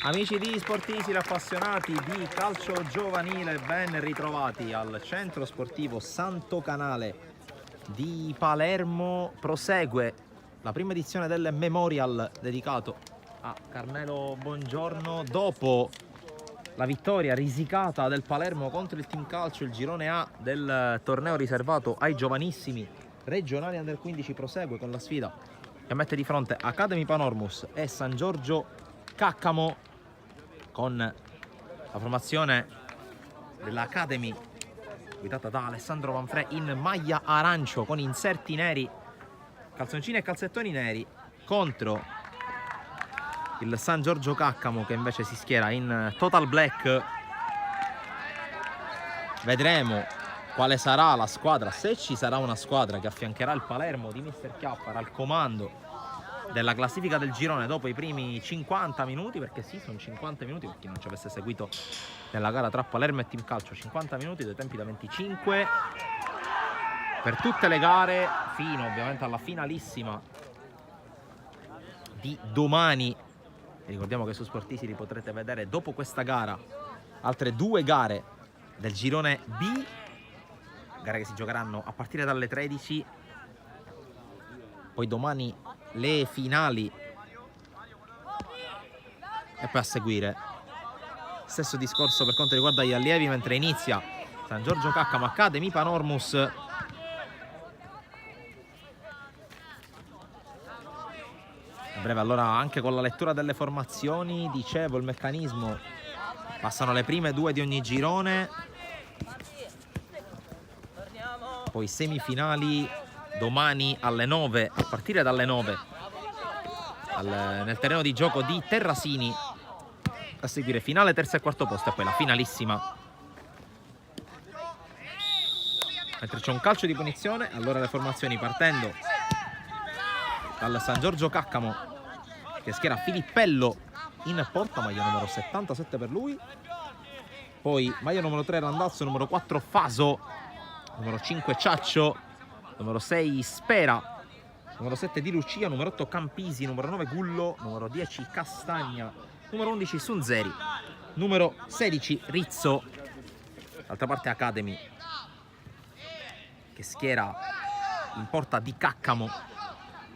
Amici di Sportisili, appassionati di calcio giovanile, ben ritrovati al centro sportivo Santo Canale di Palermo. Prosegue la prima edizione del Memorial dedicato a Carmelo Bongiorno dopo la vittoria risicata del Palermo contro il Team Calcio, il girone A del torneo riservato ai giovanissimi regionali Under 15. Prosegue con la sfida che mette di fronte Academy Panormus e San Giorgio Caccamo, con la formazione dell'Academy guidata da Alessandro Manfrè in maglia arancio con inserti neri, calzoncini e calzettoni neri, contro il San Giorgio Caccamo che invece si schiera in total black. Vedremo quale sarà la squadra, se ci sarà una squadra che affiancherà il Palermo di Mister Chiappara al comando della classifica del girone dopo i primi 50 minuti, perché sì, sono 50 minuti per chi non ci avesse seguito nella gara tra Palermo e Team Calcio. 50 minuti, due tempi da 25 per tutte le gare, fino ovviamente alla finalissima di domani. E ricordiamo che su Sportisili potrete vedere dopo questa gara altre due gare del girone B, gare che si giocheranno a partire dalle 13. Poi domani le finali e poi a seguire stesso discorso per quanto riguarda gli allievi, mentre inizia San Giorgio Caccamo Academy Panormus. A breve allora anche con la lettura delle formazioni, dicevo il meccanismo, passano le prime due di ogni girone, poi semifinali domani alle 9, a partire dalle 9 nel terreno di gioco di Terrasini, a seguire finale terzo e quarto posto e poi la finalissima. Mentre c'è un calcio di punizione, allora le formazioni partendo dal San Giorgio Caccamo che schiera Filippello in porta, maglia numero 77 per lui, poi maglia numero 3 Randazzo, numero 4 Faso, numero 5 Ciaccio, numero 6 Spera, numero 7 Di Lucia, numero 8 Campisi, numero 9 Gullo, numero 10 Castagna, numero 11 Sunzeri, numero 16 Rizzo. D'altra parte Academy che schiera in porta Di Caccamo,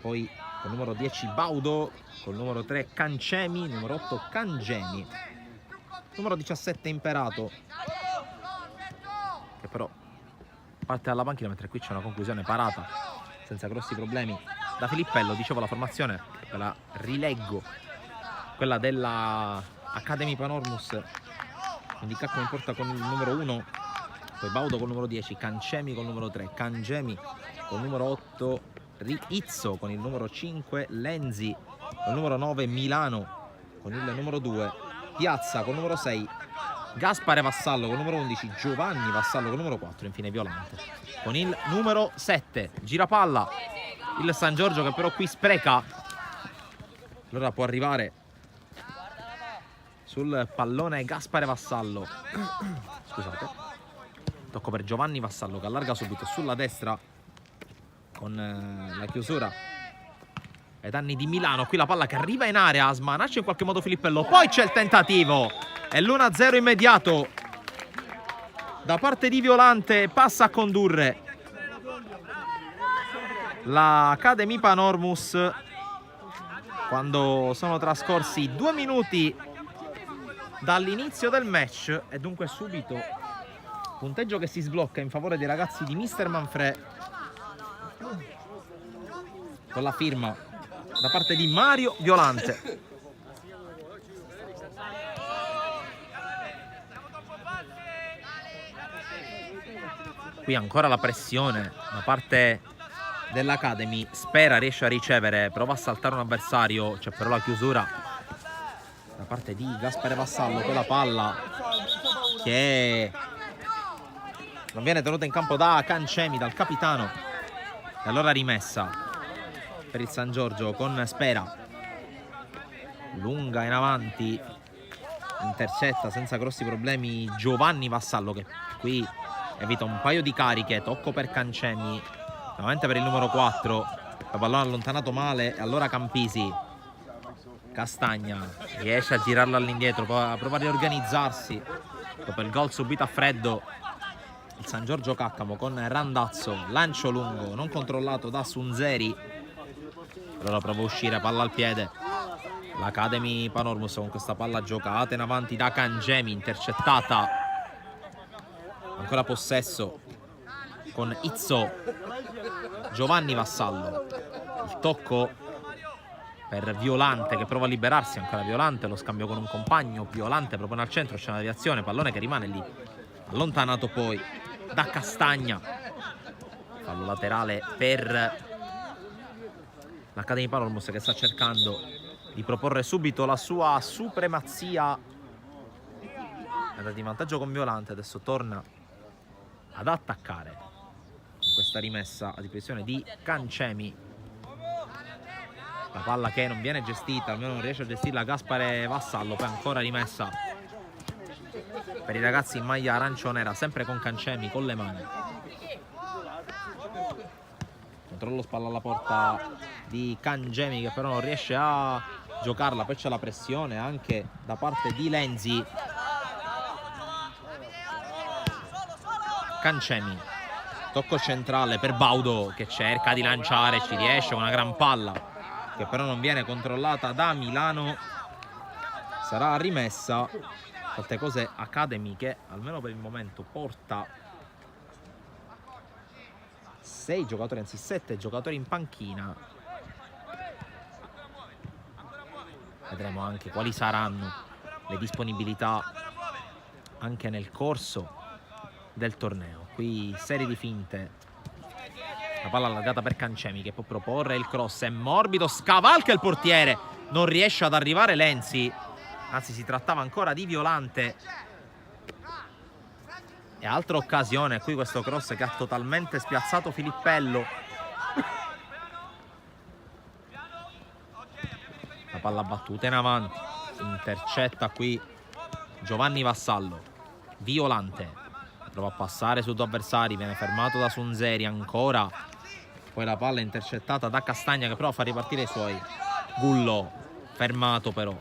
poi con numero 10 Baudo, con numero 3 Cancemi, numero 8 Cangemi, numero 17 Imperato, che però parte dalla panchina, mentre qui c'è una conclusione parata senza grossi problemi da Filippello. Dicevo la formazione, ve la rileggo, quella della Academy Panormus, quindi Caccamo in porta con il numero 1, poi Baudo con il numero 10, Cancemi con il numero 3, Cangemi con il numero 8, Rizzo con il numero 5, Lenzi con il numero 9, Milano con il numero 2, Piazza con il numero 6, Gaspare Vassallo con il numero 11, Giovanni Vassallo con il numero 4, infine Violante con il numero 7. Girapalla il San Giorgio che però qui spreca, allora può arrivare sul pallone Gaspare Vassallo, scusate, tocco per Giovanni Vassallo che allarga subito sulla destra con la chiusura ai danni di Milano. Qui la palla che arriva in area, smanaccia in qualche modo Filippello, poi c'è il tentativo e l'1-0 immediato da parte di Violante, passa a condurre la Academy Panormus quando sono trascorsi 2 minuti dall'inizio del match, e dunque subito punteggio che si sblocca in favore dei ragazzi di Mister Manfrè con la firma da parte di Mario Violante. Qui ancora la pressione da parte dell'Academy, Spera riesce a ricevere, prova a saltare un avversario, c'è però la chiusura da parte di Gaspare Vassallo con la palla che non viene tenuta in campo da Cancemi, dal capitano, e allora rimessa per il San Giorgio con Spera, lunga in avanti, intercetta senza grossi problemi Giovanni Vassallo che qui evita un paio di cariche, tocco per Cancemi, nuovamente per il numero 4, il pallone allontanato male, e allora Campisi Castagna riesce a girarla all'indietro, prova a riorganizzarsi dopo il gol subito a freddo. Il San Giorgio Caccamo con Randazzo, lancio lungo non controllato da Sunzeri, allora prova a uscire, palla al piede l'Academy Panormus con questa palla giocata in avanti da Cangemi, intercettata, ancora possesso con Izzo, Giovanni Vassallo, il tocco per Violante che prova a liberarsi, ancora Violante, lo scambio con un compagno, Violante propone al centro, c'è una deviazione, pallone che rimane lì, allontanato poi da Castagna, fallo laterale per l'Academy Panormus che sta cercando di proporre subito la sua supremazia, è andata in vantaggio con Violante, adesso torna ad attaccare in questa rimessa a disposizione di Cancemi. La palla che non viene gestita, almeno non riesce a gestirla Gaspare Vassallo, poi ancora rimessa per i ragazzi in maglia arancio-nera, sempre con Cancemi, con le mani. Controllo spalla alla porta di Cangemi che però non riesce a giocarla, poi c'è la pressione anche da parte di Lenzi. Cancemi, tocco centrale per Baudo che cerca di lanciare, ci riesce con una gran palla che però non viene controllata da Milano, sarà rimessa. Tante cose Academy che almeno per il momento porta 6 giocatori, anzi 7 giocatori in panchina. Vedremo anche quali saranno le disponibilità anche nel corso del torneo. Qui serie di finte, la palla allargata per Cancemi che può proporre il cross, è morbido, scavalca il portiere, non riesce ad arrivare Lenzi, anzi si trattava ancora di Violante. E altra occasione, qui questo cross che ha totalmente spiazzato Filippello. La palla battuta in avanti, intercetta qui Giovanni Vassallo, Violante prova a passare su due avversari, viene fermato da Sunzeri ancora, poi la palla è intercettata da Castagna che prova a far ripartire i suoi. Gullo fermato però,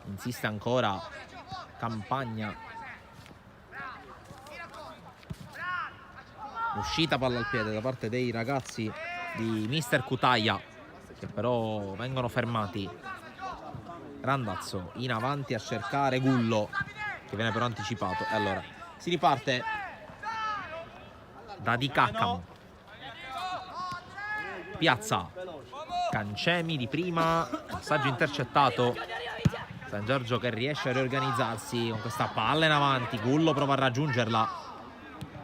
insiste ancora Campagna, uscita palla al piede da parte dei ragazzi di Mister Cutaia che però vengono fermati. Randazzo in avanti a cercare Gullo che viene però anticipato e allora si riparte da Di Caccamo. Piazza, Cancemi di prima, passaggio intercettato. San Giorgio che riesce a riorganizzarsi con questa palla in avanti, Gullo prova a raggiungerla,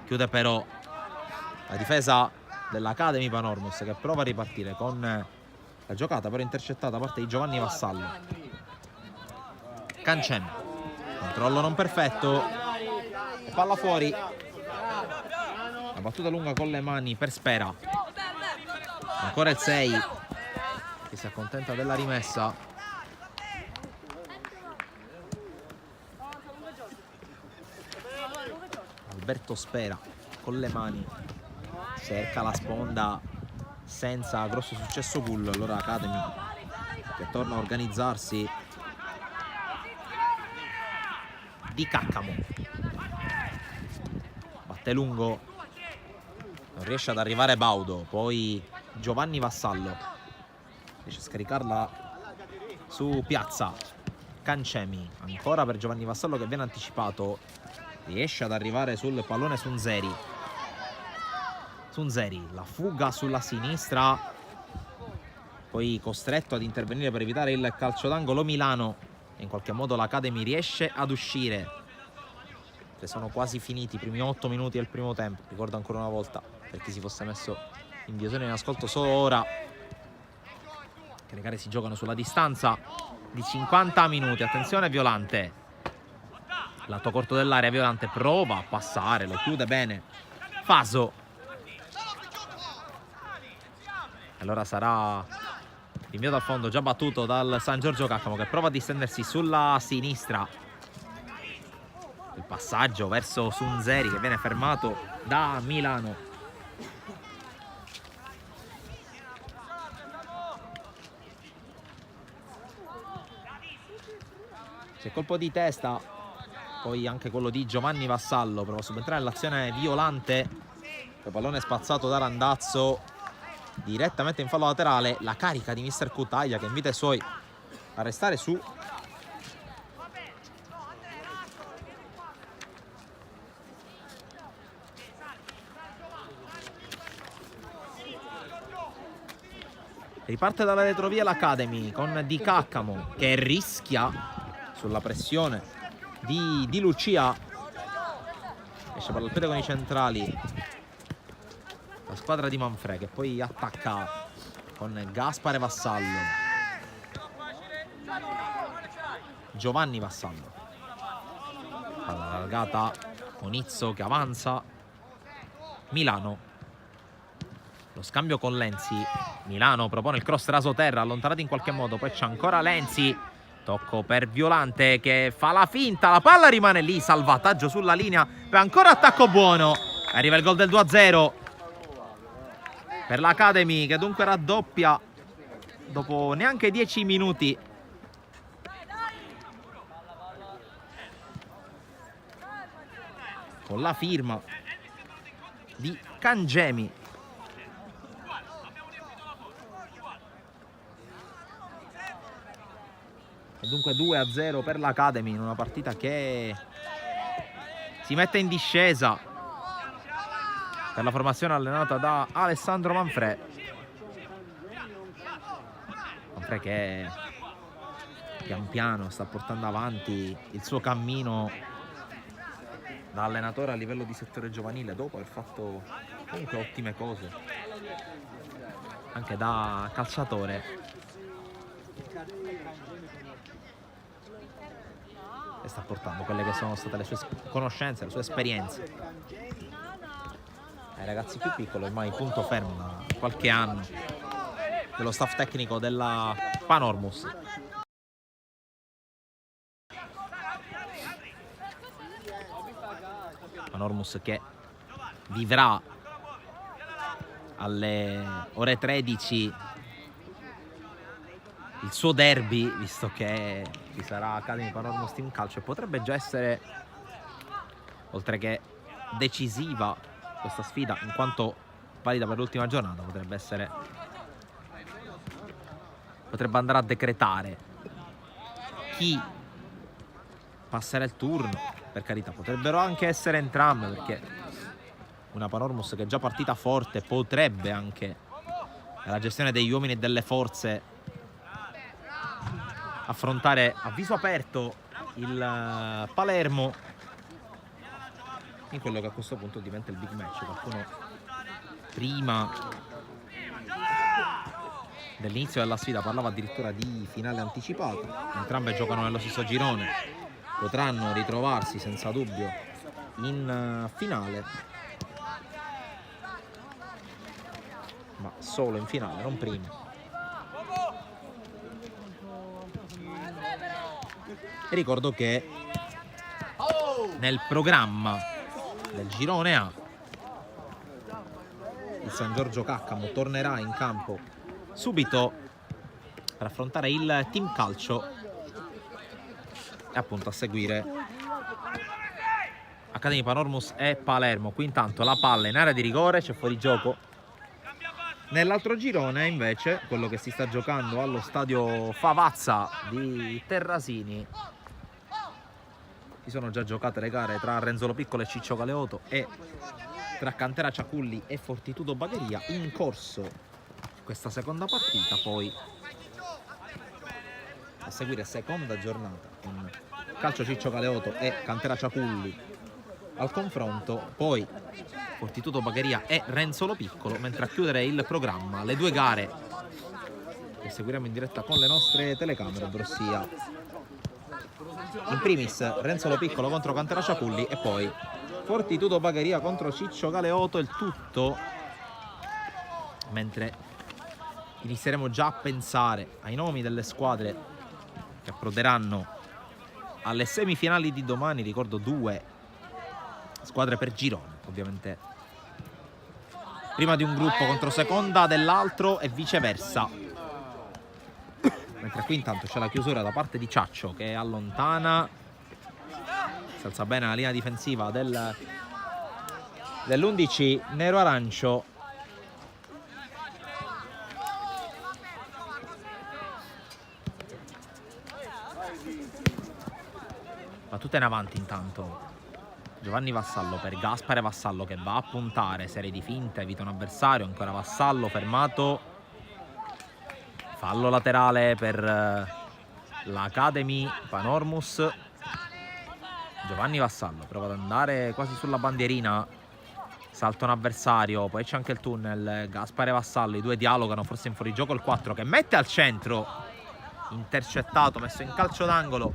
chiude però la difesa dell'Academy Panormus che prova a ripartire con la giocata però intercettata da parte di Giovanni Vassallo. Cancemi, controllo non perfetto, palla fuori, la battuta lunga con le mani per Spera, ancora il 6 che si accontenta della rimessa. Alberto Spera con le mani cerca la sponda senza grosso successo Gullo, allora Academy che torna a organizzarsi. Di Caccamo batte lungo, non riesce ad arrivare Baudo, poi Giovanni Vassallo riesce a scaricarla su Piazza. Cancemi ancora per Giovanni Vassallo che viene anticipato, riesce ad arrivare sul pallone Sunzeri. Sunzeri, la fuga sulla sinistra, poi costretto ad intervenire per evitare il calcio d'angolo Milano. In qualche modo l'Academy riesce ad uscire. Sono quasi finiti i primi 8 minuti del primo tempo. Ricordo ancora una volta, per chi si fosse messo in visione in ascolto solo ora, che le gare si giocano sulla distanza di 50 minuti. Attenzione Violante, lato corto dell'area, Violante prova a passare, lo chiude bene Faso. Allora sarà l'invio dal fondo già battuto dal San Giorgio Caccamo che prova a distendersi sulla sinistra. Il passaggio verso Sunzeri che viene fermato da Milano. C'è colpo di testa, poi anche quello di Giovanni Vassallo, prova a subentrare nell'azione violante, poi pallone spazzato da Randazzo direttamente in fallo laterale, la carica di Mister Cutaglia che invita i suoi a restare su. Riparte dalla retrovia l'Academy con Di Caccamo che rischia sulla pressione di Lucia. Esce per il piede con i centrali la squadra di Manfred, che poi attacca con Gaspare Vassallo. Giovanni Vassallo. Palla allargata, Onizzo che avanza. Milano. Lo scambio con Lenzi. Milano propone il cross raso terra, allontanato in qualche modo. Poi c'è ancora Lenzi. Tocco per Violante che fa la finta. La palla rimane lì. Salvataggio sulla linea. Poi ancora attacco buono. Arriva il gol del 2-0 per l'Academy, che dunque raddoppia dopo neanche 10 minuti. Con la firma di Cangemi. E dunque 2-0 per l'Academy in una partita che si mette in discesa per la formazione allenata da Alessandro Manfred. Manfred che pian piano sta portando avanti il suo cammino da allenatore a livello di settore giovanile, dopo aver fatto comunque ottime cose anche da calciatore. E sta portando quelle che sono state le sue conoscenze, le sue esperienze ai ragazzi più piccoli, ormai punto fermo da qualche anno dello staff tecnico della Panormus. Panormus che vivrà alle ore 13 il suo derby, visto che ci sarà Academy Panormus Team Calcio, e potrebbe già essere, oltre che decisiva questa sfida, in quanto valida per l'ultima giornata, potrebbe andare a decretare chi passerà il turno. Per carità, potrebbero anche essere entrambe, perché una Panormus che è già partita forte potrebbe anche, nella gestione degli uomini e delle forze, affrontare a viso aperto il Palermo in quello che a questo punto diventa il big match. Qualcuno prima dell'inizio della sfida parlava addirittura di finale anticipato. Entrambe giocano nello stesso girone, potranno ritrovarsi senza dubbio in finale, ma solo in finale, non prima. E ricordo che nel programma del girone A il San Giorgio Caccamo tornerà in campo subito per affrontare il Team Calcio, e appunto a seguire Academy Panormus e Palermo. Qui intanto la palla in area di rigore, c'è fuorigioco. Nell'altro girone invece, quello che si sta giocando allo stadio Favazza di Terrasini, si sono già giocate le gare tra Renzolo Piccolo e Ciccio Galeoto e tra Cantera Ciaculli e Fortitudo Bagheria. In corso questa seconda partita, poi a seguire seconda giornata con Calcio Ciccio Galeoto e Cantera Ciaculli al confronto, poi Fortitudo Bagheria e Renzolo Piccolo, mentre a chiudere il programma le due gare che seguiremo in diretta con le nostre telecamere, ossia in primis Renzolo Piccolo contro Cantera Ciaculli e poi Fortitudo Bagheria contro Ciccio Galeoto. Il tutto mentre inizieremo già a pensare ai nomi delle squadre che approderanno alle semifinali di domani. Ricordo 2 squadre per girone, ovviamente prima di un gruppo contro seconda dell'altro e viceversa. mentre qui intanto c'è la chiusura da parte di Ciaccio che allontana, si alza bene la linea difensiva dell'11 nero-arancio. Battuta in avanti intanto Giovanni Vassallo per Gaspare Vassallo che va a puntare, serie di finte, evita un avversario, ancora Vassallo fermato, fallo laterale per l'Academy Panormus. Giovanni Vassallo prova ad andare quasi sulla bandierina, salta un avversario, poi c'è anche il tunnel, Gaspare Vassallo, i due dialogano, forse in fuorigioco il 4 che mette al centro, intercettato, messo in calcio d'angolo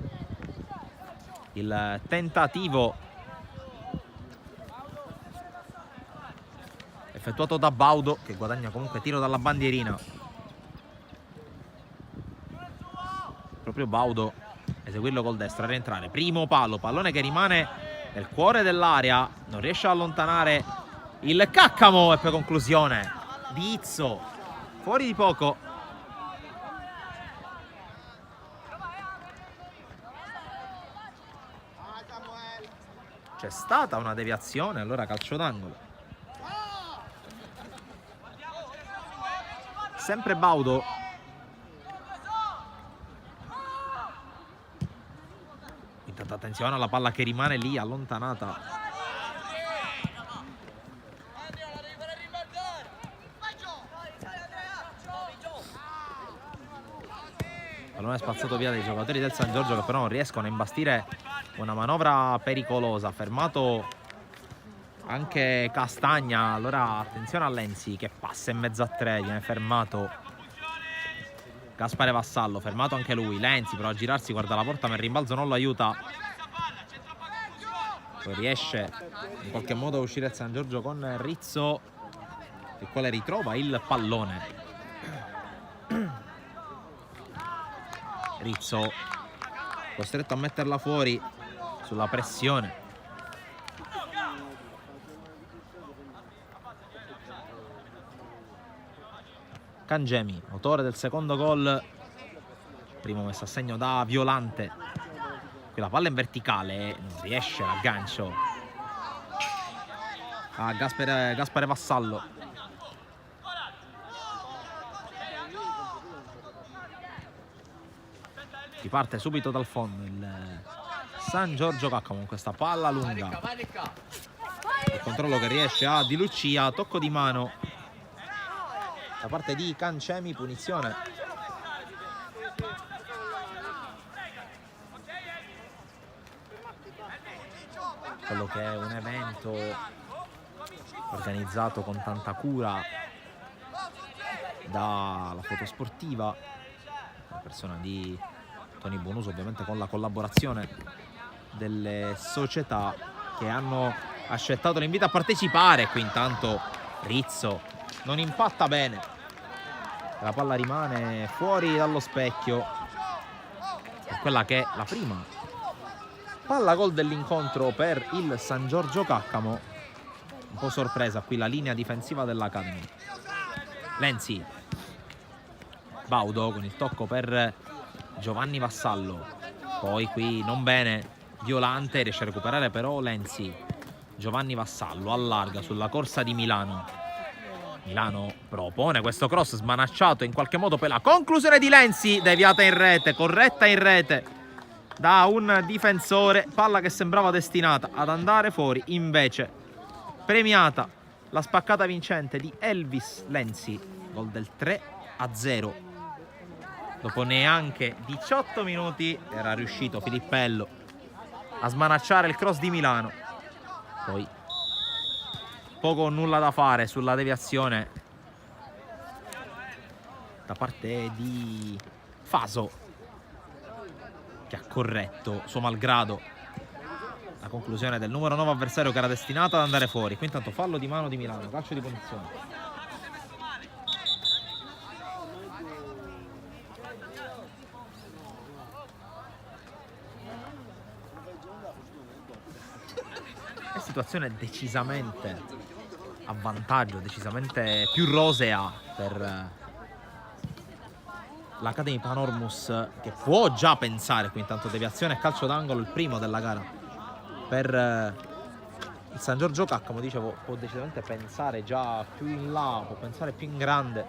il tentativo effettuato da Baudo che guadagna comunque tiro dalla bandierina. Proprio Baudo eseguirlo col destro a rientrare, primo palo, pallone che rimane nel cuore dell'area, non riesce a allontanare il Caccamo e poi conclusione di Izzo fuori di poco. C'è stata una deviazione, allora calcio d'angolo. Sempre Baudo. Intanto attenzione alla palla che rimane lì allontanata. Pallone spazzato via dai giocatori del San Giorgio che però non riescono a imbastire una manovra pericolosa. Fermato anche Castagna, allora attenzione a Lenzi che passa in mezzo a tre, viene fermato Gaspare Vassallo, fermato anche lui. Lenzi prova a girarsi, guarda la porta ma il rimbalzo non lo aiuta, poi riesce in qualche modo a uscire il San Giorgio con Rizzo, il quale ritrova il pallone. Rizzo costretto a metterla fuori sulla pressione. Cangemi, autore del secondo gol, primo messo a segno da Violante. Qui la palla in verticale, non riesce l'aggancio a Gaspare Vassallo. Riparte subito dal fondo il San Giorgio Caccamo con questa palla lunga. Il controllo che riesce a Di Lucia, tocco di mano da parte di Cancemi, punizione. Quello che è un evento organizzato con tanta cura dalla Fotosportiva, la persona di Tony Bonuso, ovviamente con la collaborazione delle società che hanno accettato l'invito a partecipare. Qui intanto Rizzo non impatta bene, la palla rimane fuori dallo specchio per quella che è la prima palla gol dell'incontro per il San Giorgio Caccamo. Un po' sorpresa qui la linea difensiva dell'Academy. Lenzi, Baudo con il tocco per Giovanni Vassallo, poi qui non bene Violante, riesce a recuperare però Lenzi. Giovanni Vassallo allarga sulla corsa di Milano. Milano propone questo cross smanacciato in qualche modo per la conclusione di Lenzi, deviata in rete, corretta in rete da un difensore, palla che sembrava destinata ad andare fuori, invece premiata la spaccata vincente di Elvis Lenzi, gol del 3-0. Dopo neanche 18 minuti era riuscito Filippello a smanacciare il cross di Milano. Poi poco o nulla da fare sulla deviazione da parte di Faso, che ha corretto suo malgrado la conclusione del numero 9 avversario che era destinato ad andare fuori. Qui intanto fallo di mano di Milano, calcio di punizione. È situazione decisamente a vantaggio, decisamente più rosea per l'Academy Panormus, che può già pensare qui intanto deviazione e calcio d'angolo, il primo della gara per il San Giorgio Caccamo. Dicevo, può decisamente pensare già più in là, può pensare più in grande,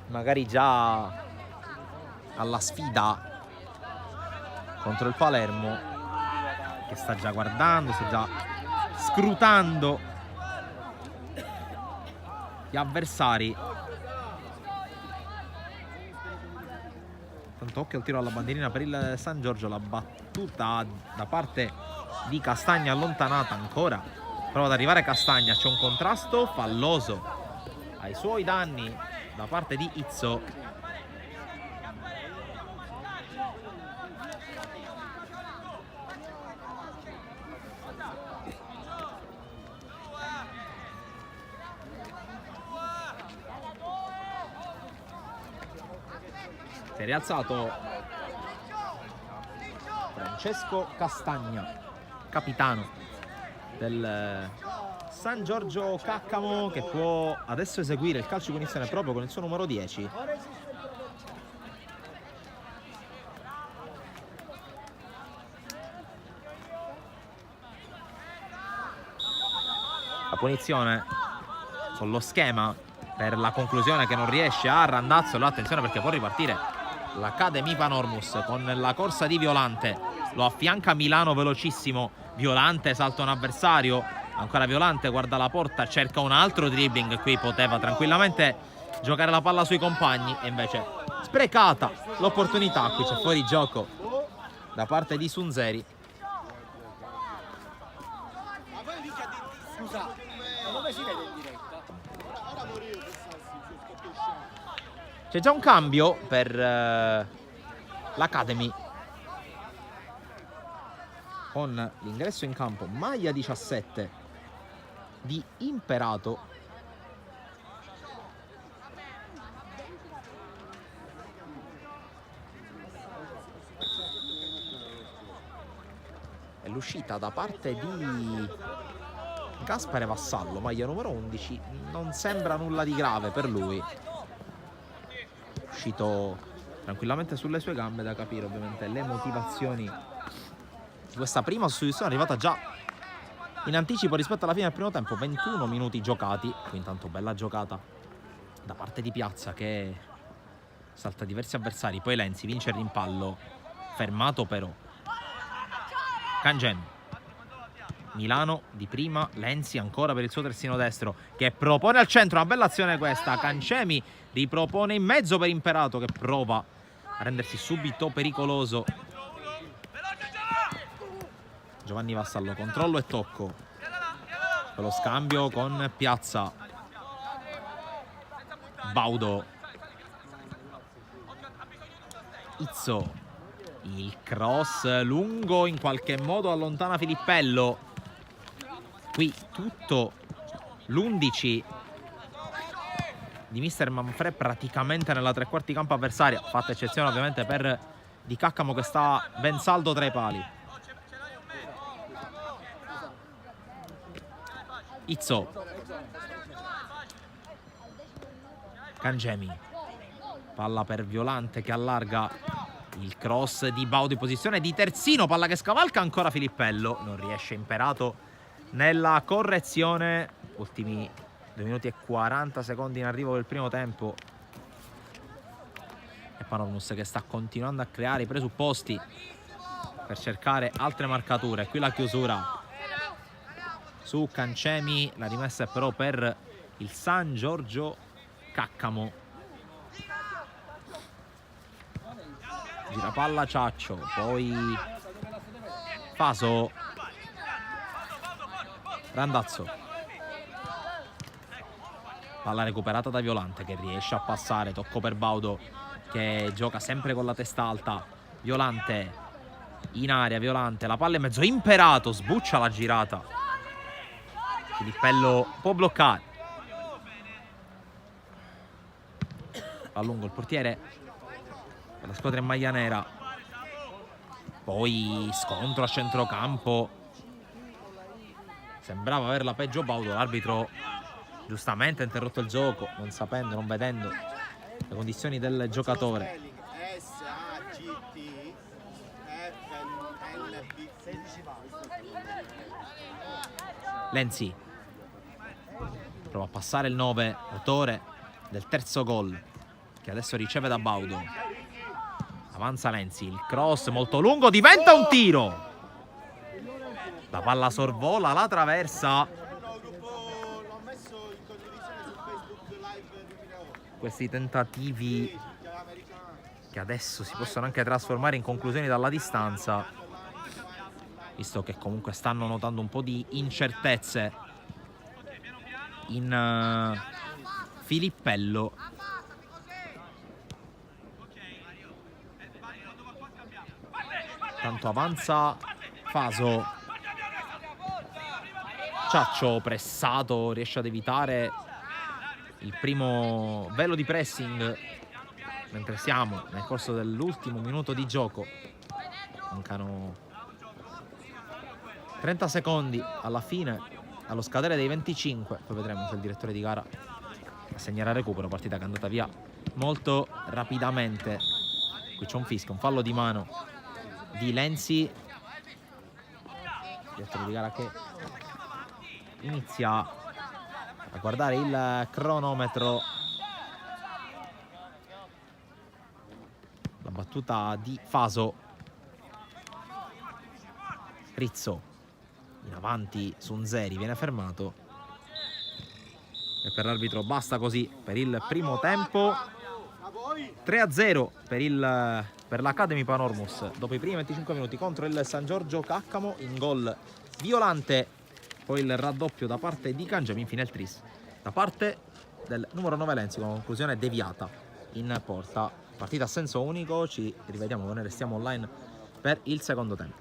magari già alla sfida contro il Palermo, che sta già guardando, sta già scrutando gli avversari. Tanto occhio al tiro alla bandierina per il San Giorgio, la battuta da parte di Castagna allontanata ancora. Prova ad arrivare Castagna, c'è un contrasto falloso ai suoi danni da parte di Izzo. Si è rialzato Francesco Castagna, capitano del San Giorgio Caccamo, che può adesso eseguire il calcio di punizione proprio con il suo numero 10. La punizione con lo schema per la conclusione che non riesce a Randazzo. Attenzione, perché può ripartire l'Academy Panormus con la corsa di Violante. Lo affianca Milano velocissimo. Violante salta un avversario, ancora Violante guarda la porta, cerca un altro dribbling. Qui poteva tranquillamente giocare la palla sui compagni e invece sprecata l'opportunità. Qui c'è fuori gioco da parte di Sunzeri. Scusa, ma dove si vede in diretta? C'è già un cambio per l'Academy, con l'ingresso in campo maglia 17 di Imperato. E l'uscita da parte di Gaspare Vassallo, maglia numero 11, non sembra nulla di grave per lui. Uscito tranquillamente sulle sue gambe, da capire ovviamente le motivazioni di questa prima sostituzione arrivata già in anticipo rispetto alla fine del primo tempo. 21 minuti giocati. Qui intanto bella giocata da parte di Piazza, che salta diversi avversari, poi Lenzi vince il rimpallo, fermato però Cangemi. Milano di prima, Lenzi ancora per il suo terzino destro, che propone al centro, una bella azione questa. Cancemi ripropone in mezzo per Imperato, che prova a rendersi subito pericoloso. Giovanni Vassallo, controllo e tocco per lo scambio con Piazza. Baudo, Izzo, il cross lungo in qualche modo allontana Filippello. Qui tutto l'11 di mister Manfred praticamente nella tre quarti campo avversaria, fatta eccezione ovviamente per Di Caccamo, che sta ben saldo tra i pali. Izzo, Cangemi, palla per Violante che allarga, il cross di Baudo in posizione di terzino, palla che scavalca ancora Filippello, non riesce Imperato nella correzione. Ultimi 2 minuti e 40 secondi in arrivo del primo tempo, e Panormus che sta continuando a creare i presupposti per cercare altre marcature. Qui la chiusura su Cancemi, la rimessa è però per il San Giorgio Caccamo. Girapalla Ciaccio, poi Faso, Randazzo, palla recuperata da Violante che riesce a passare, tocco per Baudo che gioca sempre con la testa alta. Violante in area, Violante, la palla in mezzo, Imperato sbuccia la girata, Filippello può bloccare, a lungo il portiere per la squadra in maglia nera. Poi scontro a centrocampo, sembrava averla peggio Baudo, l'arbitro giustamente ha interrotto il gioco, non sapendo, non vedendo le condizioni del giocatore. S-A-G-T F-N-B. Lenzi prova a passare il 9, autore del terzo gol, che adesso riceve da Baudo. Avanza Lenzi, il cross molto lungo, diventa un tiro. La palla sorvola la traversa. L'ho messo in condivisione su Facebook Live 2008. Questi tentativi che adesso si possono anche trasformare in conclusioni dalla distanza, visto che comunque stanno notando un po' di incertezze in Filippello. Tanto avanza Faso. Ciaccio pressato, riesce ad evitare il primo velo di pressing, mentre siamo nel corso dell'ultimo minuto di gioco. Mancano 30 secondi alla fine, allo scadere dei 25. Poi vedremo se il direttore di gara assegnerà recupero. Partita che è andata via molto rapidamente. Qui c'è un fischio, un fallo di mano di Lenzi. Direttore di gara che inizia a guardare il cronometro. La battuta di Faso. Rizzo in avanti su Nzeri, viene fermato e per l'arbitro basta così per il primo tempo. 3-0 per l'Academy Panormus dopo i primi 25 minuti contro il San Giorgio Caccamo. In gol Violante, poi il raddoppio da parte di Cangiami, infine il tris da parte del numero 9 Lenzi con conclusione deviata in porta. Partita a senso unico, ci rivediamo quando restiamo online per il secondo tempo.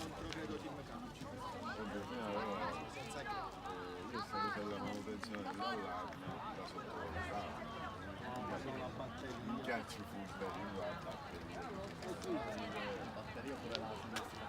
proprio tuo team calcio. Io stavo per la manutenzione dell'allarme da sottovalutare. Il calcio fu bello la batteria. Batteria pure la sinistra.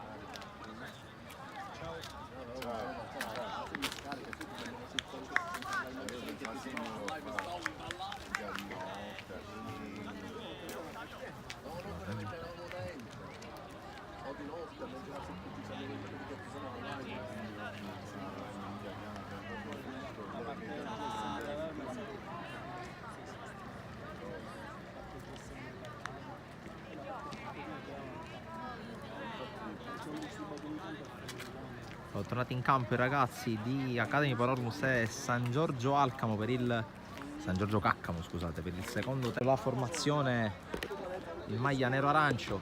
Sono tornati in campo i ragazzi di Academy Palermo e San Giorgio Alcamo per il San Giorgio Caccamo, scusate, per il secondo tempo. La formazione in maglia nero-arancio,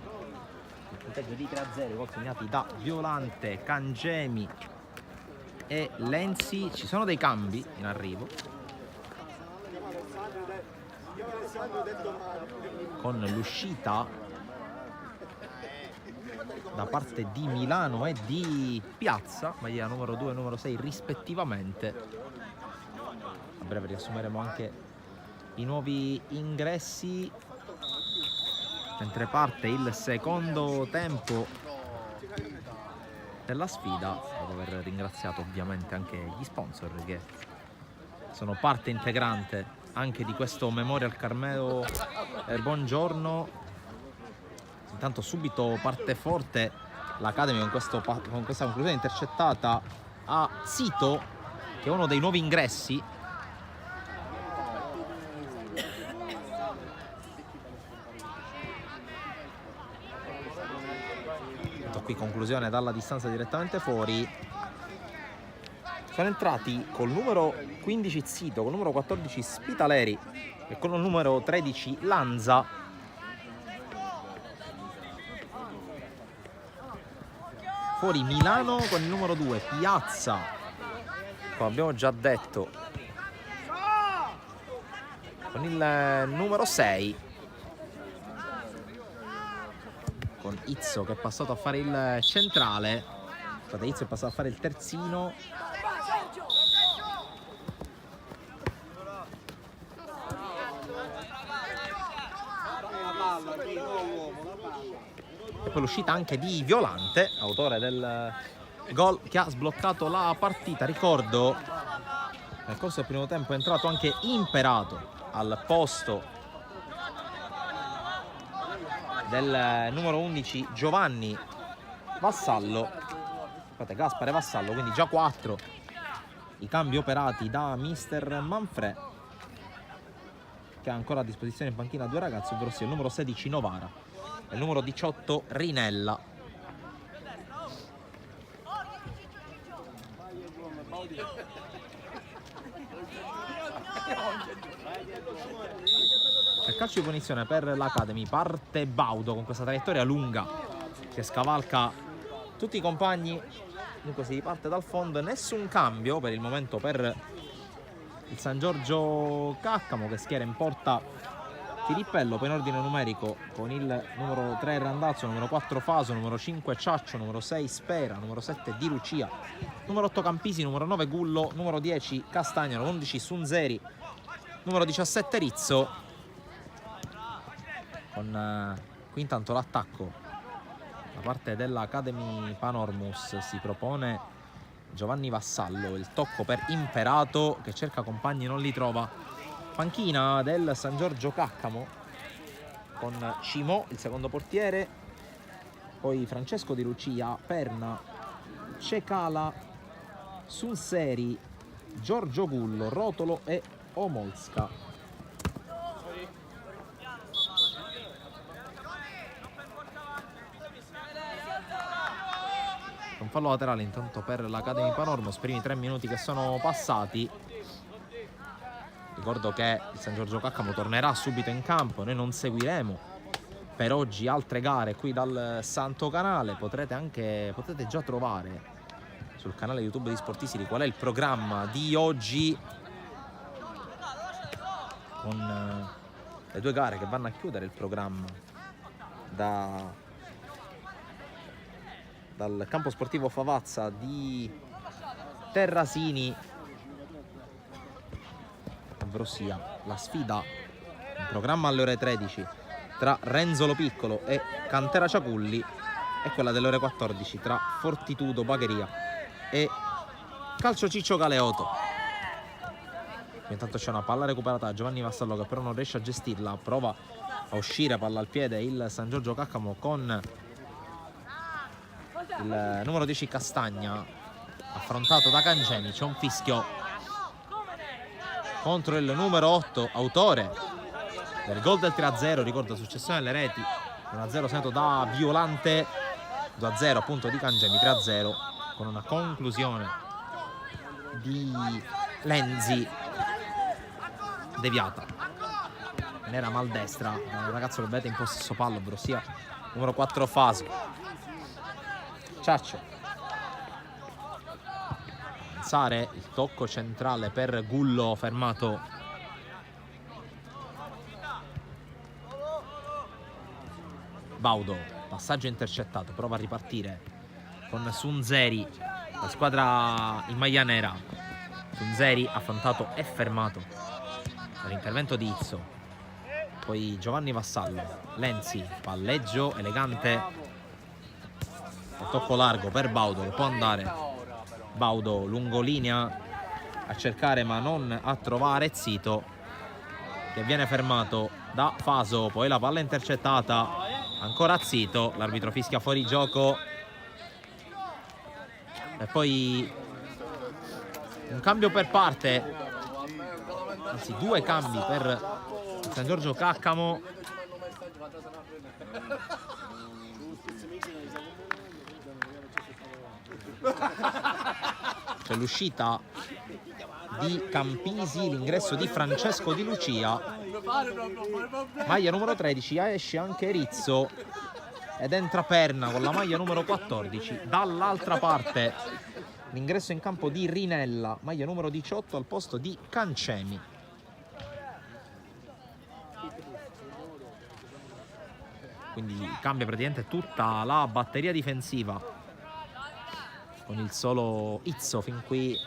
il punteggio di 3-0, gol segnati da Violante, Cangemi e Lenzi. Ci sono dei cambi in arrivo con l'uscita da parte di Milano e di Piazza, maglia numero 2 e numero 6 rispettivamente. A breve riassumeremo anche i nuovi ingressi, mentre parte il secondo tempo della sfida, dopo aver ringraziato ovviamente anche gli sponsor che sono parte integrante anche di questo Memorial Carmelo Buongiorno. Intanto subito parte forte l'Academy con questa conclusione intercettata a Zito, che è uno dei nuovi ingressi. Qui conclusione dalla distanza direttamente fuori. Sono entrati col numero 15 Zito, col numero 14 Spitaleri e con il numero 13 Lanza. Fuori Milano con il numero 2 Piazza, come abbiamo già detto, con il numero 6 con Izzo che è passato a fare il centrale. Scusate, Izzo è passato a fare il terzino. E poi l'uscita anche di Violante, autore del gol che ha sbloccato la partita. Ricordo, nel corso del primo tempo è entrato anche Imperato al posto del numero 11 Giovanni Vassallo. Scusate, Gaspare Vassallo, quindi già 4 i cambi operati da mister Manfred, che ha ancora a disposizione in panchina 2 ragazzi, ovvero sia il numero 16 Novara e il numero 18 Rinella. C'è calcio di punizione per l'Academy, parte Baudo con questa traiettoria lunga che scavalca tutti i compagni. Dunque si riparte dal fondo, nessun cambio per il momento per il San Giorgio Caccamo, che schiera in porta Filippello, poi in ordine numerico con il numero 3 Randazzo, numero 4 Faso, numero 5 Ciaccio, numero 6 Spera, numero 7 Di Lucia, numero 8 Campisi, numero 9 Gullo, numero 10 Castagna, numero 11 Sunzeri, numero 17 Rizzo. Con qui intanto l'attacco da parte dell'Academy Panormus si propone Giovanni Vassallo, il tocco per Imperato che cerca compagni, non li trova. Panchina del San Giorgio Caccamo con Cimò, il secondo portiere, poi Francesco Di Lucia, Perna, Cecala, Sunseri, Giorgio Gullo, Rotolo e Omolska. Un fallo laterale intanto per l'Academy Panormos per i primi 3 minuti che sono passati. Ricordo che il San Giorgio Caccamo tornerà subito in campo, noi non seguiremo per oggi altre gare qui dal Santo Canale. Potete già trovare sul canale YouTube di Sportisili qual è il programma di oggi, con le 2 gare che vanno a chiudere il programma da dal campo sportivo Favazza di Terrasini, ovvero sia la sfida in programma alle ore 13 tra Renzolo Piccolo e Cantera Ciaculli e quella delle ore 14 tra Fortitudo Bagheria e Calcio Ciccio Galeoto. Intanto c'è una palla recuperata da Giovanni Vassallo che però non riesce a gestirla, prova a uscire palla al piede il San Giorgio Caccamo con il numero 10 Castagna, affrontato da Cangemi. C'è un fischio contro il numero 8, autore del gol del 3-0, ricordo successione alle reti, 1-0 segnato da Violante, 2-0 appunto di Cangemi, 3-0 con una conclusione di Lenzi deviata in era maldestra da un ragazzo che vedete in possesso palla, ovvero sia numero 4 Faso. Ciaccio, pensare il tocco centrale per Gullo, fermato Baudo, passaggio intercettato, prova a ripartire con Sunzeri, la squadra in maglia nera. Sunzeri affrontato e fermato dall'intervento di Izzo, poi Giovanni Vassallo. Lenzi, palleggio elegante e tocco largo per Baudo, che può andare. Baudo lungolinea a cercare ma non a trovare Zito, che viene fermato da Faso, poi la palla intercettata ancora Zito, l'arbitro fischia fuori gioco e poi un cambio per parte, anzi 2 cambi per San Giorgio Caccamo. C'è l'uscita di Campisi, l'ingresso di Francesco Di Lucia, maglia numero 13, esce anche Rizzo ed entra Perna con la maglia numero 14. Dall'altra parte l'ingresso in campo di Rinella, maglia numero 18 al posto di Cancemi. Quindi cambia praticamente tutta la batteria difensiva, con il solo Izzo fin qui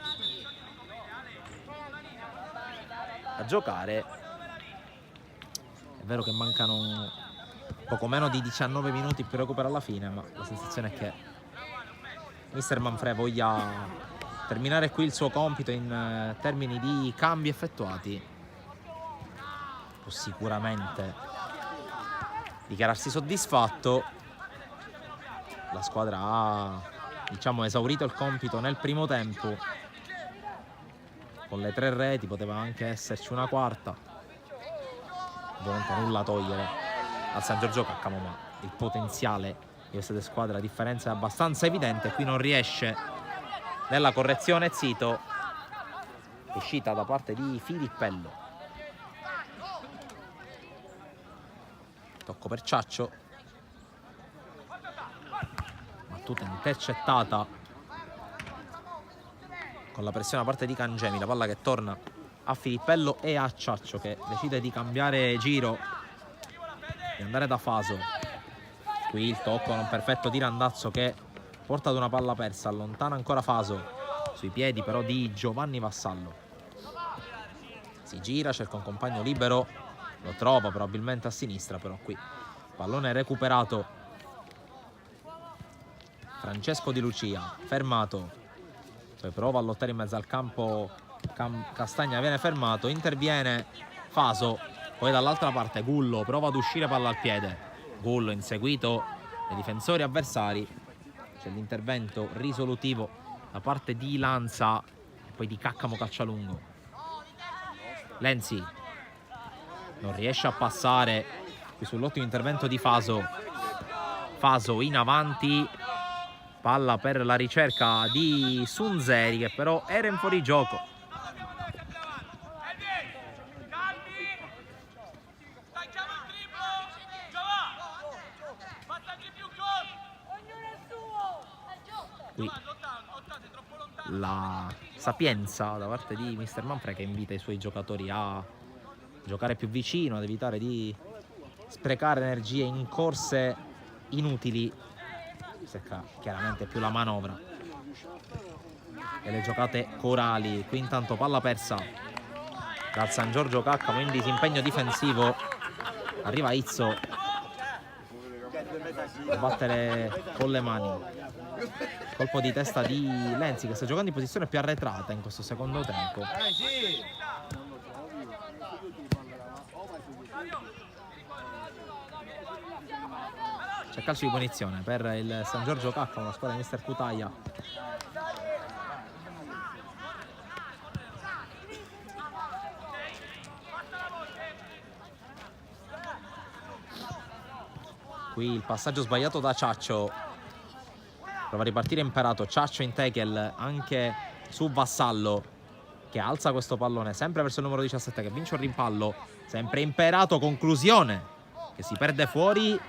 a giocare. È vero che mancano poco meno di 19 minuti per recuperare alla fine, ma la sensazione è che mister Manfred voglia terminare qui il suo compito in termini di cambi effettuati. Può sicuramente dichiararsi soddisfatto. La squadra ha, diciamo, esaurito il compito nel primo tempo con le 3 reti, poteva anche esserci una quarta. Ovviamente nulla a togliere al San Giorgio Caccamo, ma il potenziale di queste 2 squadre, la differenza è abbastanza evidente. Qui non riesce nella correzione Zito, uscita da parte di Filippello. Tocco per Ciaccio, battuta intercettata con la pressione da parte di Cangemi. La palla che torna a Filippello e a Ciaccio, che decide di cambiare giro, di andare da Faso. Qui il tocco non perfetto di Randazzo, che porta ad una palla persa. Allontana ancora Faso, sui piedi però di Giovanni Vassallo. Si gira, cerca un compagno libero, lo trova probabilmente a sinistra, però qui pallone recuperato. Francesco Di Lucia, fermato, poi prova a lottare in mezzo al campo. Castagna viene fermato, interviene Faso, poi dall'altra parte Gullo prova ad uscire, palla al piede. Gullo inseguito dai difensori avversari. C'è l'intervento risolutivo da parte di Lanza e poi di Caccamo Calcialungo. Lenzi non riesce a passare qui sull'ottimo intervento di Faso. Faso in avanti, palla per la ricerca di Sunzeri, che però era in fuorigioco. Qui la sapienza da parte di mister Manfred, che invita i suoi giocatori a giocare più vicino, ad evitare di sprecare energie in corse inutili. questa è chiaramente più la manovra e le giocate corali. Qui intanto palla persa dal San Giorgio Caccamo in disimpegno difensivo. Arriva Izzo a battere con le mani. Colpo di testa di Lenzi che sta giocando in posizione più arretrata in questo secondo tempo. C'è calcio di punizione per il San Giorgio Caccamo, la squadra di mister Cutaia. Qui il passaggio sbagliato da Ciaccio. Prova a ripartire Imperato. Ciaccio in tackle anche su Vassallo, che alza questo pallone sempre verso il numero 17 che vince un rimpallo. Sempre Imperato, conclusione che si perde fuori.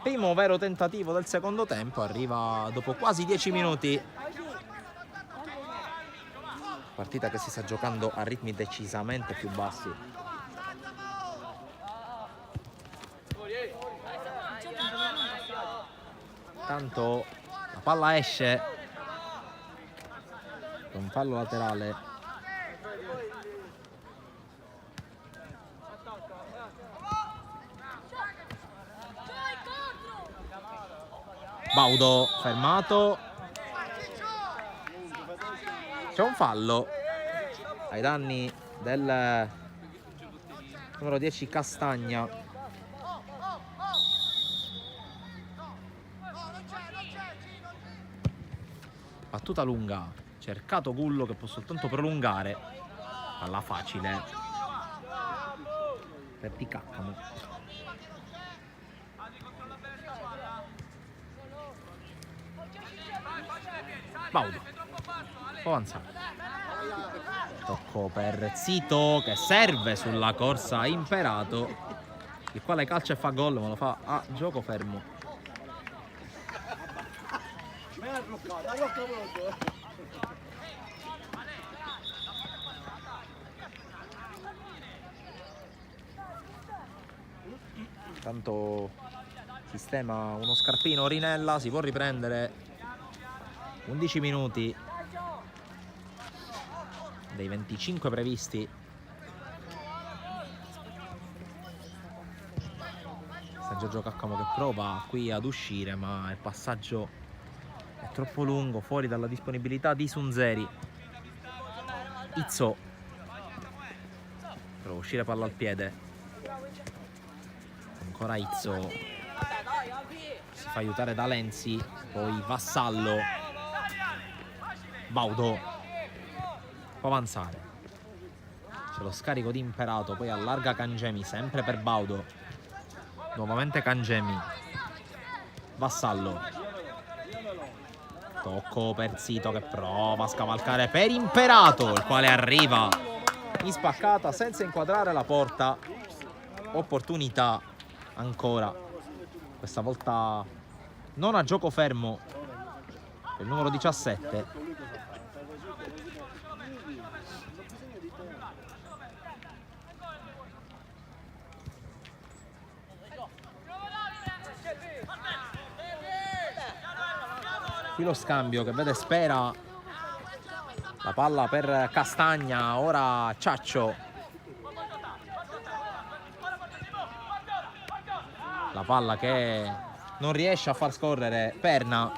Primo vero tentativo del secondo tempo, arriva dopo quasi 10 minuti. Partita che si sta giocando a ritmi decisamente più bassi. Tanto la palla esce con fallo laterale. Baudo fermato. C'è un fallo ai danni del numero 10 Castagna. Battuta lunga, cercato Gullo che può soltanto prolungare. Palla facile per Di Caccamo. Baudo può avanzare. Tocco per Zito che serve sulla corsa Imperato, il quale calcia e fa gol, ma lo fa a gioco fermo. Tanto sistema uno scarpino Rinella, si può riprendere. 11 minuti dei 25 previsti. San Giorgio Caccamo che prova qui ad uscire, ma il passaggio è troppo lungo, fuori dalla disponibilità di Sunzeri. Izzo prova a uscire, palla al piede. Ancora Izzo, si fa aiutare da Lenzi, poi Vassallo. Baudo può avanzare, c'è lo scarico di Imperato, poi allarga Cangemi sempre per Baudo. Nuovamente Cangemi. Vassallo, tocco per Zito che prova a scavalcare per Imperato, il quale arriva in spaccata senza inquadrare la porta. Opportunità ancora, questa volta non a gioco fermo il numero 17. Qui lo scambio che vede Spera, la palla per Castagna, ora Ciaccio. La palla che non riesce a far scorrere Perna.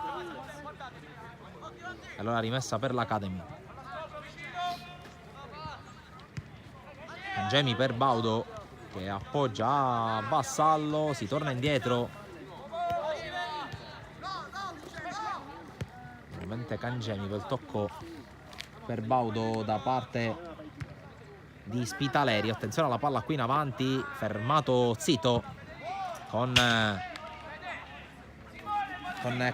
Allora rimessa per l'Academy. Cangemi per Baudo che appoggia Vassallo, si torna indietro. Ovviamente Cangemi per il tocco per Baudo da parte di Spitaleri. Attenzione alla palla qui in avanti, fermato Zito con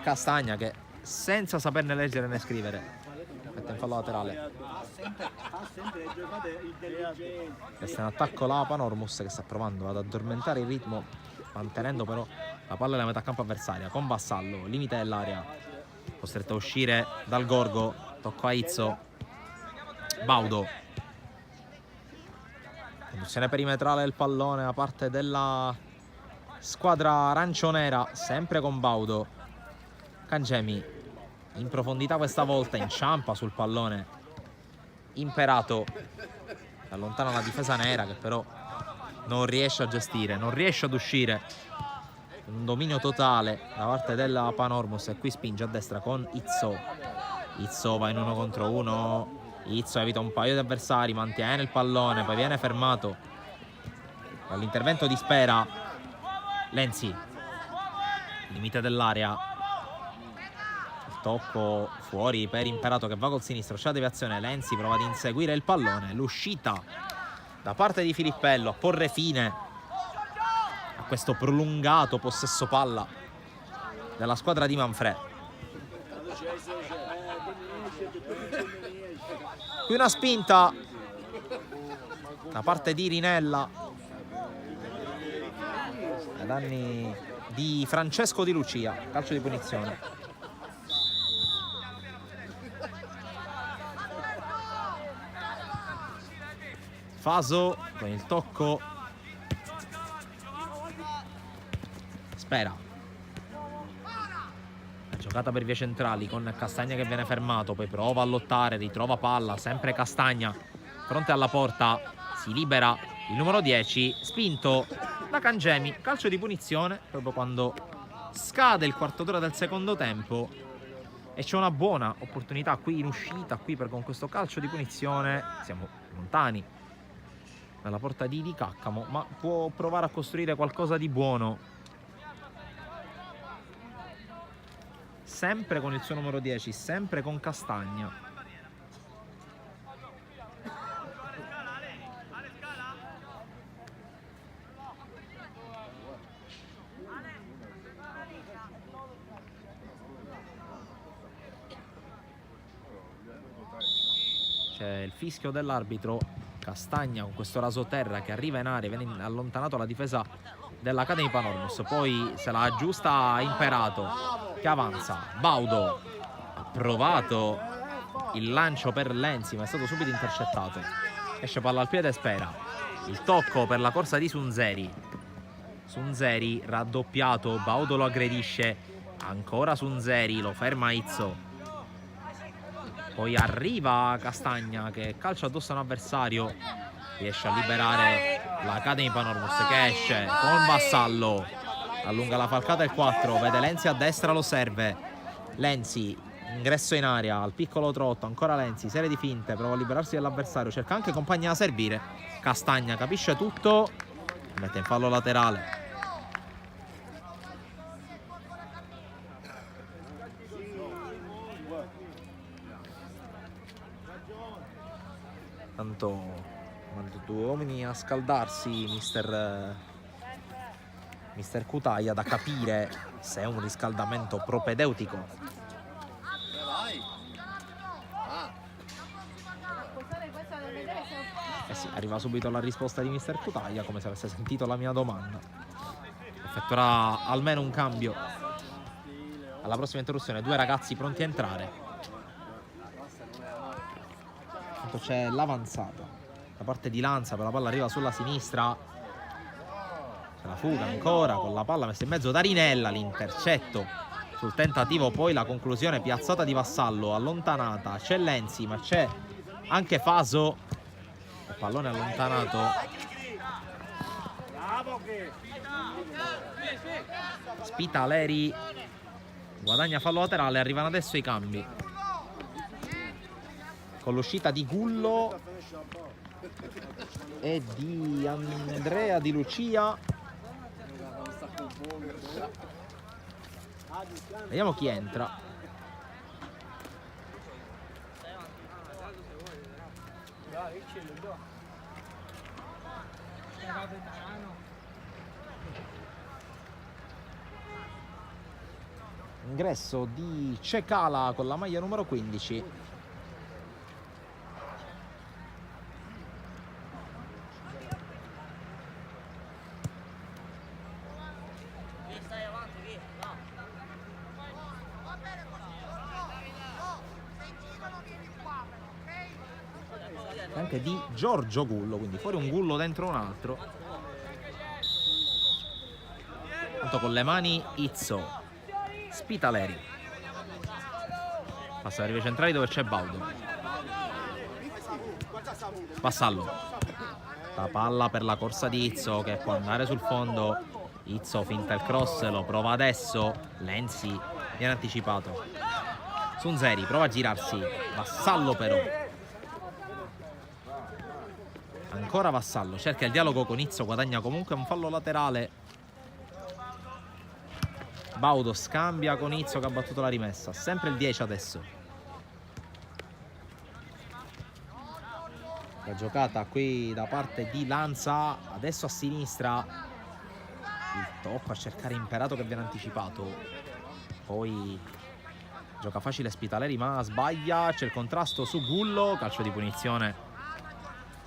Castagna che senza saperne leggere né scrivere mette in fallo laterale. Questa è un attacco la Panormus che sta provando ad addormentare il ritmo, mantenendo però la palla nella metà campo avversaria con Vassallo, limite dell'area, costretto a uscire dal gorgo. Tocco a Izzo. Baudo, conduzione perimetrale del pallone da parte della squadra arancionera, sempre con Baudo. Cangemi in profondità questa volta, inciampa sul pallone Imperato, allontana la difesa nera che però non riesce a gestire, non riesce ad uscire. Un dominio totale da parte della Panormus e qui spinge a destra con Izzo. Izzo va in 1 contro 1. Izzo evita un paio di avversari, mantiene il pallone, poi viene fermato dall'intervento di Spera. Lenzi, limite dell'area, il tocco fuori per Imperato che va col sinistro, c'è la deviazione, Lenzi prova ad inseguire il pallone, l'uscita da parte di Filippello a porre fine a questo prolungato possesso palla della squadra di Manfred. Qui una spinta da parte di Rinella ai danni di Francesco Di Lucia, calcio di punizione. Faso con il tocco, Spera, la giocata per vie centrali con Castagna che viene fermato, poi prova a lottare, ritrova palla, sempre Castagna fronte alla porta, si libera il numero 10, spinto da Cangemi, calcio di punizione proprio quando scade il quarto d'ora del secondo tempo e c'è una buona opportunità qui in uscita, qui per con questo calcio di punizione siamo lontani dalla porta di Caccamo, ma può provare a costruire qualcosa di buono sempre con il suo numero 10, sempre con Castagna. C'è il fischio dell'arbitro. Castagna con questo rasoterra che arriva in area, viene allontanato la difesa dell'Academy Panormus, poi se la aggiusta Imperato che avanza, Baudo ha provato il lancio per Lenzi ma è stato subito intercettato, esce palla al piede, Spera, il tocco per la corsa di Sunzeri, Sunzeri raddoppiato, Baudo lo aggredisce, ancora Sunzeri, lo ferma Izzo. Poi arriva Castagna che calcia addosso a un avversario, riesce a liberare l'Academy Panormus che esce con Vassallo, allunga la falcata il 4, vede Lenzi a destra, lo serve, Lenzi, ingresso in area, al piccolo trotto, ancora Lenzi, serie di finte, prova a liberarsi dell'avversario, cerca anche compagni da servire, Castagna capisce tutto, mette in fallo laterale. Tanto mando 2 uomini a scaldarsi, mister Cutaia, da capire se è un riscaldamento propedeutico. Eh sì, arriva subito la risposta di mister Cutaia, come se avesse sentito la mia domanda. Effettuerà almeno un cambio alla prossima interruzione, 2 ragazzi pronti a entrare. C'è l'avanzata da parte di Lanza, per la palla arriva sulla sinistra, c'è la fuga ancora con la palla messa in mezzo da Rinella, l'intercetto sul tentativo, poi la conclusione piazzata di Vassallo, allontanata, c'è Lenzi ma c'è anche Faso, il pallone allontanato, Spitaleri guadagna fallo laterale, arrivano adesso i cambi con l'uscita di Gullo e di Andrea Di Lucia. Vediamo chi entra. Ingresso di Cecala con la maglia numero 15. Anche di Giorgio Gullo, quindi fuori un Gullo dentro un altro. Tanto con le mani Izzo, Spitaleri, Passa per i centrali dove c'è Baudo. Vassallo. La palla per la corsa di Izzo che può andare sul fondo. Izzo finta il cross, lo prova adesso. Lenzi viene anticipato. Sunzeri prova a girarsi. Vassallo però. Ancora Vassallo. Cerca il dialogo con Izzo, guadagna comunque un fallo laterale. Baudo scambia con Izzo che ha battuto la rimessa. Sempre il 10 adesso. La giocata qui da parte di Lanza. Adesso a sinistra. Il tocco a cercare Imperato che viene anticipato. Poi gioca facile Spitaleri ma sbaglia. C'è il contrasto su Gullo. Calcio di punizione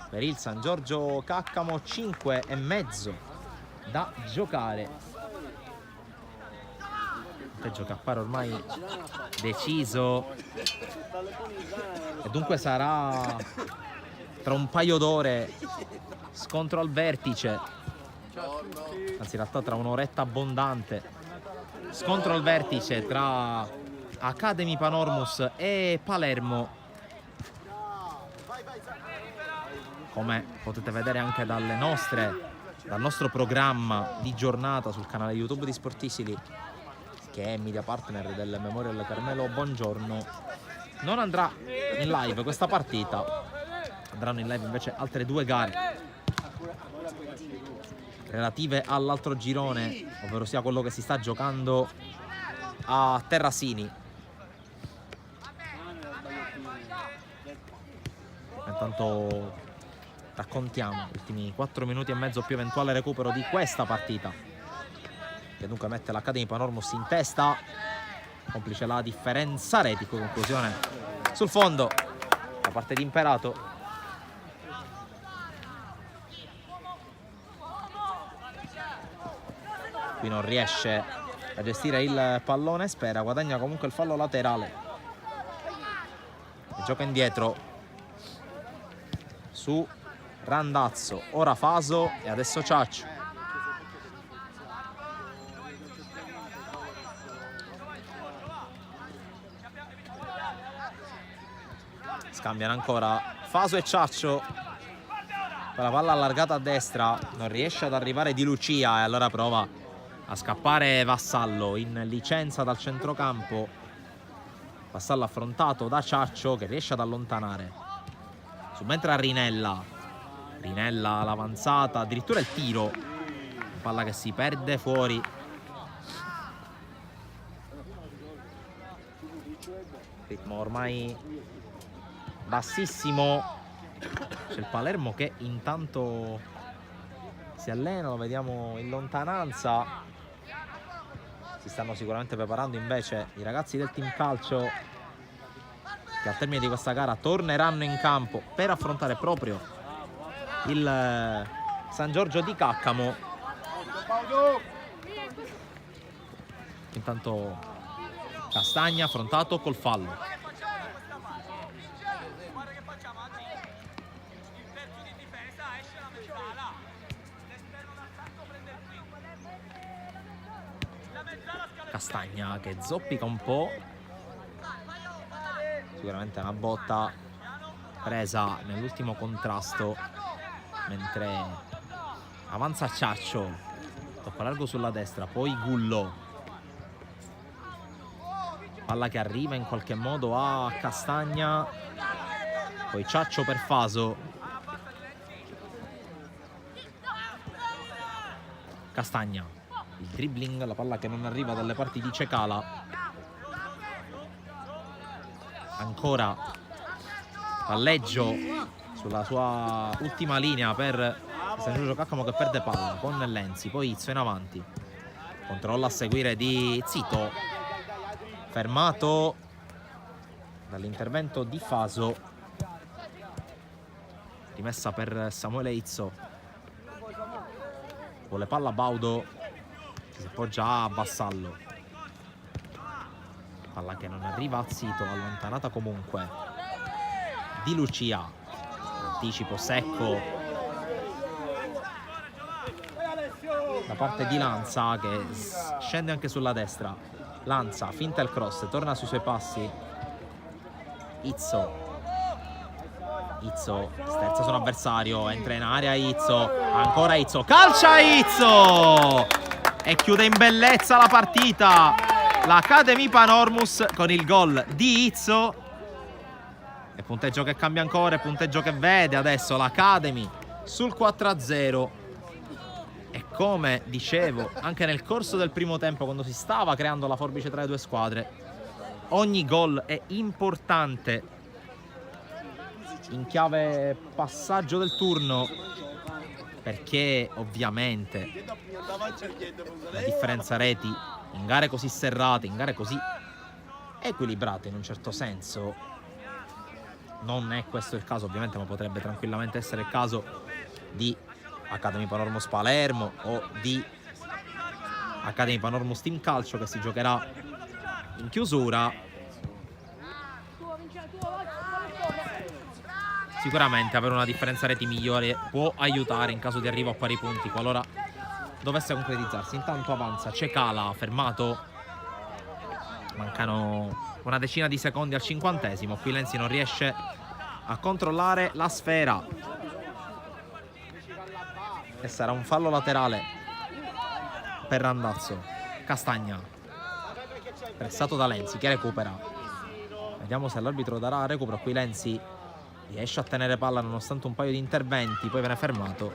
per il San Giorgio Caccamo. 5,5 da giocare. Peggio che appare ormai deciso e dunque sarà tra un paio d'ore scontro al vertice, anzi in realtà tra un'oretta abbondante, scontro al vertice tra Academy Panormus e Palermo, come potete vedere anche dal nostro programma di giornata sul canale YouTube di Sportisili, che è media partner del Memorial Carmelo Bongiorno. Non andrà in live questa partita, andranno in live invece altre 2 gare relative all'altro girone, ovvero sia quello che si sta giocando a Terrasini. Intanto raccontiamo gli ultimi 4 minuti e mezzo più eventuale recupero di questa partita, che dunque mette l'Academy Panormus in testa, complice la differenza reti. Conclusione sul fondo da parte di Imperato. Qui non riesce a gestire il pallone Spera, guadagna comunque il fallo laterale e gioca indietro su Randazzo. Ora Faso e adesso Ciaccio. Scambiano ancora Faso e Ciaccio. La palla allargata a destra, non riesce ad arrivare Di Lucia e allora prova a scappare Vassallo in licenza dal centrocampo. Vassallo affrontato da Ciaccio che riesce ad allontanare. Subentra Rinella. Rinella l'avanzata, addirittura il tiro. Palla che si perde fuori. Ritmo ormai bassissimo. C'è il Palermo che intanto si allena, lo vediamo in lontananza. Si stanno sicuramente preparando invece i ragazzi del team calcio, che al termine di questa gara torneranno in campo per affrontare proprio il San Giorgio di Caccamo. Intanto Castagna affrontato col fallo. Castagna che zoppica un po', sicuramente una botta presa nell'ultimo contrasto, mentre avanza Ciaccio, tocco largo sulla destra, poi Gullo, palla che arriva in qualche modo a Castagna, poi Ciaccio per Faso, Castagna. Il dribbling, la palla che non arriva dalle parti di Cecala. Ancora palleggio sulla sua ultima linea per San Giorgio Caccamo che perde palla con Lenzi. Poi Izzo in avanti. Controlla a seguire di Zito. Fermato dall'intervento di Faso. Rimessa per Samuele Izzo. Vuole palla Baudo. Si appoggia a Vassallo. Palla che non arriva a Zito, allontanata comunque. Di Lucia. Anticipo secco da parte di Lanza che scende anche sulla destra. Lanza finta il cross, torna sui suoi passi. Izzo sterza su un avversario, entra in area Izzo, ancora Izzo, calcia Izzo e chiude in bellezza la partita l'Academy Panormus con il gol di Izzo. E punteggio che cambia ancora, e punteggio che vede adesso l'Academy sul 4-0. E come dicevo anche nel corso del primo tempo, quando si stava creando la forbice tra le due squadre, ogni gol è importante in chiave passaggio del turno, perché ovviamente la differenza reti in gare così serrate, in gare così equilibrate in un certo senso, non è questo il caso ovviamente, ma potrebbe tranquillamente essere il caso di Academy Panormus Palermo o di Academy Panormus Team Calcio, che si giocherà in chiusura. Sicuramente avere una differenza reti migliore può aiutare in caso di arrivo a pari punti, qualora dovesse concretizzarsi. Intanto avanza Cecala, fermato, mancano una decina di secondi al 50°. Qui Lenzi non riesce a controllare la sfera e sarà un fallo laterale per Randazzo. Castagna, pressato da Lenzi, che recupera. Vediamo se l'arbitro darà recupero. Qui Lenzi riesce a tenere palla nonostante un paio di interventi, poi viene fermato.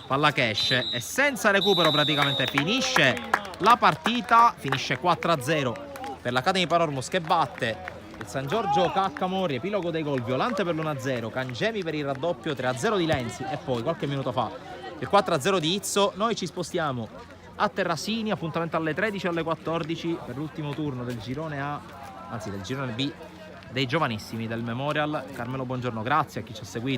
Palla che esce e senza recupero praticamente finisce la partita. Finisce 4-0 per l'Academy Panormus, che batte il San Giorgio Caccamori. Epilogo dei gol: Violante per l'1-0, Cangemi per il raddoppio, 3-0 di Lenzi e poi qualche minuto fa il 4-0 di Izzo. Noi ci spostiamo a Terrasini, appuntamento alle 13 e alle 14 per l'ultimo turno del girone A, anzi del girone B, dei giovanissimi del Memorial. Carmelo, buongiorno, grazie a chi ci ha seguito.